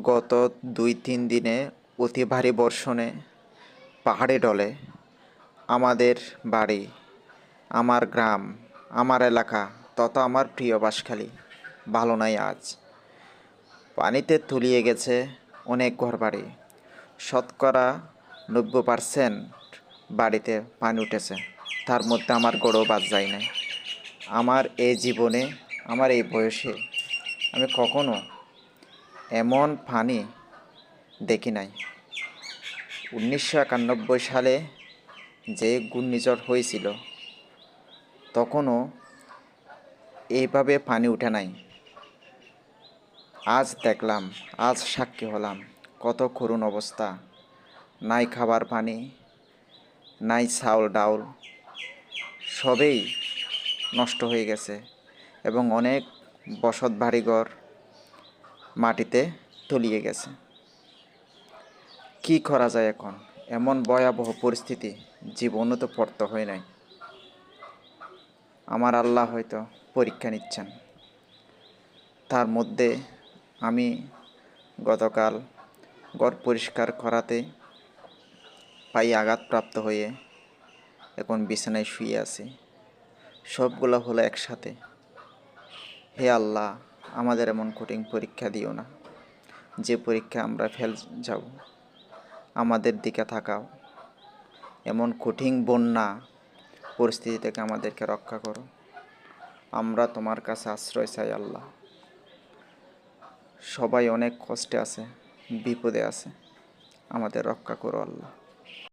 গত ২-৩ দিনে অতি ভারী বর্ষণে পাহাড়ে ঢলে আমাদের বাড়ি, আমার গ্রাম, আমার এলাকা তথা আমার প্রিয় বাঁশখালী ভালো নাই আজ। পানিতে তলিয়ে গেছে অনেক ঘরবাড়ি। শতকরা ৯০% বাড়িতে পানি উঠেছে, তার মধ্যে আমার গড়ও বাদ যায় নাই। আমার এই জীবনে, আমার এই বয়সে আমি কখনো এমন পানি দেখি নাই। ১৯৯১ সালে যে ঘূর্ণিঝড় হয়েছিল তখনও এইভাবে পানি উঠে নাই। আজ দেখলাম, আজ সাক্ষী হলাম কত করুণ অবস্থা। নাই খাবার পানি, নাই চাউল ডাউল, সবেই নষ্ট হয়ে গেছে এবং অনেক বসত বাড়িঘর মাটিতে তলিয়ে গেছে। কি করা যায় এখন? এমন ভয়াবহ পরিস্থিতি জীবনে তো পড়তে হয় নাই। আমার আল্লাহ হয়তো পরীক্ষা নিচ্ছেন। তার মধ্যে আমি গতকাল ঘর পরিষ্কার করাতে পায়ে আঘাতপ্রাপ্ত হয়ে এখন বিছানায় শুয়ে আছি। সবগুলো হলো একসাথে। হে আল্লাহ, আমাদের এমন কঠিন পরীক্ষা দিও না যে পরীক্ষা আমরা ফেল যাব। আমাদের দিকে তাকাও। এমন কঠিন বন্যা পরিস্থিতি থেকে আমাদেরকে রক্ষা করো। আমরা তোমার কাছে আশ্রয় চাই আল্লাহ। সবাই অনেক কষ্টে আছে, বিপদে আছে, আমাদের রক্ষা করো আল্লাহ।